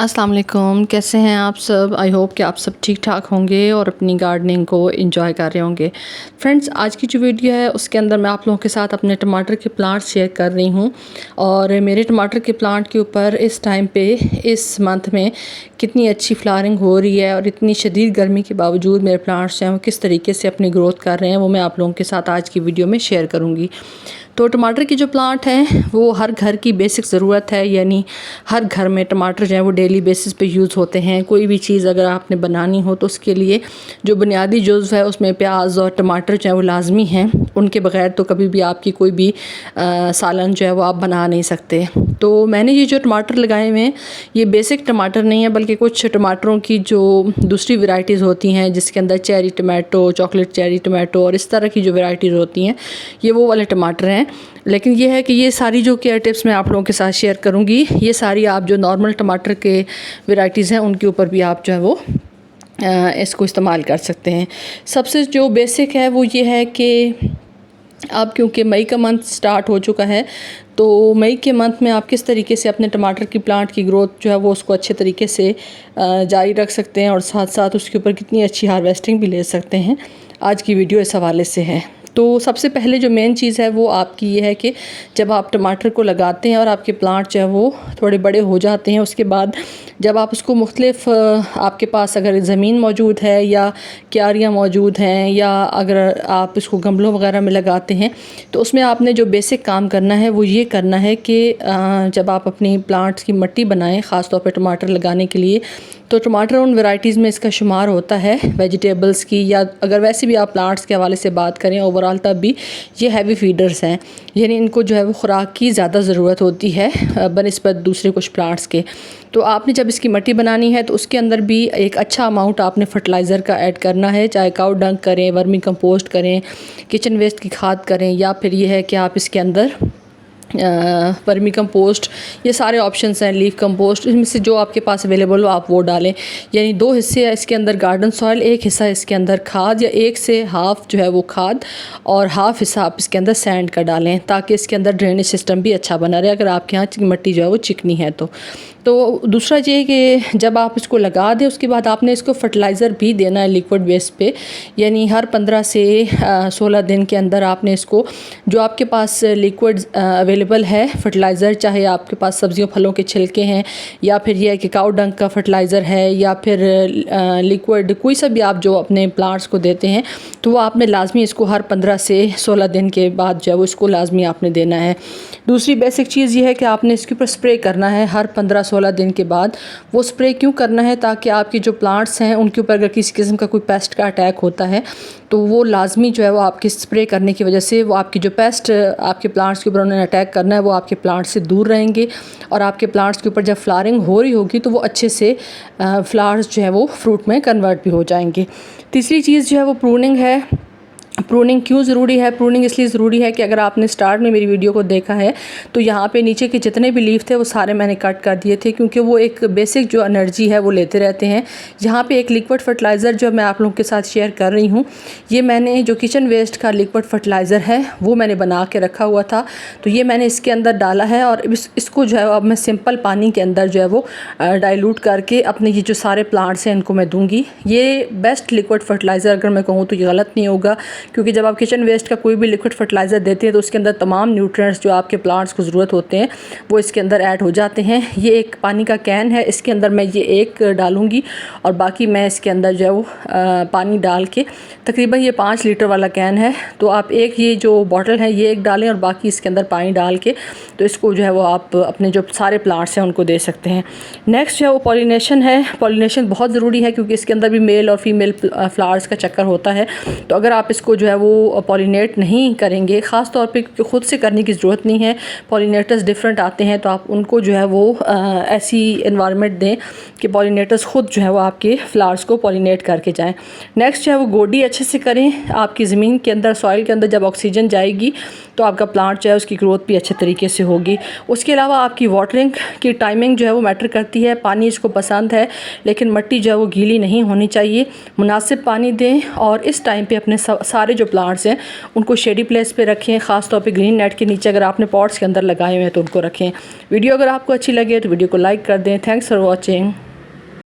अस्सलाम वालेकुम, कैसे हैं आप सब। आई होप कि आप सब ठीक ठाक होंगे और अपनी गार्डनिंग को एंजॉय कर रहे होंगे। फ्रेंड्स, आज की जो वीडियो है उसके अंदर मैं आप लोगों के साथ अपने टमाटर के प्लांट शेयर कर रही हूँ और मेरे टमाटर के प्लांट के ऊपर इस टाइम पे इस मंथ में कितनी अच्छी फ्लावरिंग हो रही है और इतनी शदीद गर्मी के बावजूद मेरे प्लांट्स हैं वो किस तरीके से अपनी ग्रोथ कर रहे हैं, वो मैं आप लोगों के साथ आज की वीडियो में शेयर करूँगी। तो टमाटर की जो प्लांट हैं वो हर घर की बेसिक ज़रूरत है, यानी हर घर में टमाटर जो है वो डेली बेसिस पे यूज़ होते हैं। कोई भी चीज़ अगर आपने बनानी हो तो उसके लिए जो बुनियादी जुज़्व है उसमें प्याज और टमाटर जो है वो लाजमी हैं। उनके बगैर तो कभी भी आपकी कोई भी सालन जो है वो आप बना नहीं सकते। तो मैंने ये जो टमाटर लगाए हुए हैं ये बेसिक टमाटर नहीं है, बल्कि कुछ टमाटरों की जो दूसरी वैरायटीज़ होती हैं जिसके अंदर cherry tomato, chocolate cherry tomato और इस तरह की जो वैरायटीज़ होती हैं ये वो वाले टमाटर हैं। लेकिन ये है कि ये सारी जो केयर टिप्स मैं आप लोगों के साथ शेयर करूँगी ये सारी आप जो नॉर्मल टमाटर के वैरायटीज़ हैं उनके ऊपर भी आप जो है वो इसको इस्तेमाल कर सकते हैं। सबसे जो बेसिक है वो ये है कि अब क्योंकि मई का मंथ स्टार्ट हो चुका है तो मई के मंथ में आप किस तरीके से अपने टमाटर की प्लांट की ग्रोथ जो है वो उसको अच्छे तरीके से जारी रख सकते हैं और साथ साथ उसके ऊपर कितनी अच्छी हार्वेस्टिंग भी ले सकते हैं, आज की वीडियो इस हवाले से है। तो सबसे पहले जो मेन चीज़ है वो आपकी ये है कि जब आप टमाटर को लगाते हैं और आपके प्लांट जो है वो थोड़े बड़े हो जाते हैं, उसके बाद जब आप उसको मुख्तलिफ आपके पास अगर ज़मीन मौजूद है या क्यारियाँ मौजूद हैं या अगर आप इसको गमलों वगैरह में लगाते हैं तो उसमें आपने जो बेसिक काम करना है वो ये करना है कि जब आप अपनी प्लांट्स की मिट्टी बनाएं ख़ास तौर पे टमाटर लगाने के लिए, तो टमाटर उन वैरायटीज़ में इसका शुमार होता है वेजिटेबल्स की, या अगर वैसे भी आप प्लांट्स के हवाले से बात करें ओवरऑल तब भी ये हैवी फीडर्स हैं, यानी इनको जो है वो खुराक की ज़्यादा ज़रूरत होती है बनिस्बत दूसरे कुछ प्लांट्स के। तो आपने जब इसकी मिट्टी बनानी है तो उसके अंदर भी एक अच्छा अमाउंट आपने फर्टिलाइज़र का ऐड करना है, चाहे काउ डंग करें, वर्मी कंपोस्ट करें, किचन वेस्ट की खाद करें, या फिर ये है कि आप इसके अंदर वर्मी कंपोस्ट, ये सारे ऑप्शंस हैं, लीफ कंपोस्ट, इसमें से जो आपके पास अवेलेबल हो आप वो डालें। यानी 2 हिस्से है इसके अंदर गार्डन सॉइल, एक हिस्सा इसके अंदर खाद, या 1 से हाफ़ जो है वो खाद और हाफ़ हिस्सा आप इसके अंदर सैंड का डालें ताकि इसके अंदर ड्रेनेज सिस्टम भी अच्छा बना रहे अगर आपके यहाँ मिट्टी जो है वो चिकनी है तो दूसरा ये कि जब आप इसको लगा दें उसके बाद आपने इसको फर्टिलाइज़र भी देना है लिक्विड बेस पे, यानी हर 15 से 16 दिन के अंदर आपने इसको जो आपके पास लिक्विड अवेलेबल है फर्टिलाइज़र, चाहे आपके पास सब्जियों फलों के छिलके हैं या फिर यह है कि काउ डंग का फर्टिलाइज़र है या फिर लिक्विड कोई सा भी आप जो अपने प्लांट्स को देते हैं, तो वो आपने लाजमी इसको हर 15 से 16 दिन के बाद जो है वो इसको लाजमी आपने देना है। दूसरी बेसिक चीज़ ये है कि आपने इसके ऊपर स्प्रे करना है हर 15-16 दिन के बाद। वो स्प्रे क्यों करना है? ताकि आपके जो प्लांट्स हैं उनके ऊपर अगर किसी किस्म का कोई पेस्ट का अटैक होता है तो वो लाजमी जो है वो आपके स्प्रे करने की वजह से वो आपकी जो पेस्ट आपके प्लांट्स के ऊपर उन्होंने अटैक करना है वो आपके प्लांट्स से दूर रहेंगे और आपके प्लांट्स के ऊपर जब फ्लावरिंग हो रही होगी तो वो अच्छे से फ्लावर्स जो है वो फ्रूट में कन्वर्ट भी हो जाएंगे। तीसरी चीज़ जो है वो प्रूनिंग है। प्रूनिंग क्यों ज़रूरी है? प्रूनिंग इसलिए ज़रूरी है कि अगर आपने स्टार्ट में मेरी वीडियो को देखा है तो यहाँ पे नीचे के जितने भी लीफ थे वो सारे मैंने कट कर दिए थे, क्योंकि वो एक बेसिक जो एनर्जी है वो लेते रहते हैं। यहाँ पे एक लिक्विड फर्टिलाइज़र जो मैं आप लोगों के साथ शेयर कर रही हूँ, ये मैंने जो किचन वेस्ट का लिक्विड फर्टिलाइज़र है वो मैंने बना के रखा हुआ था, तो ये मैंने इसके अंदर डाला है और इसको जो है अब मैं सिंपल पानी के अंदर जो है वो डाइल्यूट करके अपने ये जो सारे प्लांट्स हैं इनको मैं दूँगी। ये बेस्ट लिक्विड फर्टिलाइज़र अगर मैं कहूँ तो ये गलत नहीं होगा, क्योंकि जब आप किचन वेस्ट का कोई भी लिक्विड फर्टिलाइज़र देते हैं तो उसके अंदर तमाम न्यूट्रिएंट्स जो आपके प्लांट्स को ज़रूरत होते हैं वो इसके अंदर ऐड हो जाते हैं। ये एक पानी का कैन है, इसके अंदर मैं ये एक डालूँगी और बाकी मैं इसके अंदर जो है वो पानी डाल के, तकरीबन ये 5 लीटर वाला कैन है, तो आप एक ये जो बॉटल है ये एक डालें और बाकी इसके अंदर पानी डाल के तो इसको जो है वो आप अपने जो सारे प्लांट्स हैं उनको दे सकते हैं। नेक्स्ट जो है वो पॉलिनेशन है। पॉलिनेशन बहुत ज़रूरी है क्योंकि इसके अंदर भी मेल और फीमेल फ्लावर्स का चक्कर होता है, तो अगर आप इसको जो है वो पॉलिनेट नहीं करेंगे, ख़ास तौर पे ख़ुद से करने की ज़रूरत नहीं है, पॉलिनेटर्स डिफरेंट आते हैं तो आप उनको जो है वो ऐसी एनवायरनमेंट दें कि पॉलिनेटर्स ख़ुद जो है वो आपके फ्लावर्स को पॉलिनेट करके जाएं। नेक्स्ट जो है वो गोडी अच्छे से करें। आपकी ज़मीन के अंदर, सॉइल के अंदर जब ऑक्सीजन जाएगी तो आपका प्लांट जो है उसकी ग्रोथ भी अच्छे तरीके से होगी। उसके अलावा आपकी वाटरिंग की टाइमिंग जो है वो मैटर करती है। पानी इसको पसंद है लेकिन मिट्टी जो है वो गीली नहीं होनी चाहिए, मुनासिब पानी दें और इस टाइम पे अपने सारे जो प्लांट्स हैं उनको शेडी प्लेस पे रखें, ख़ास तौर पे ग्रीन नेट के नीचे। अगर आपने पॉट्स के अंदर लगाए हुए हैं तो उनको रखें। वीडियो अगर आपको अच्छी लगे तो वीडियो को लाइक कर दें। Thanks for watching.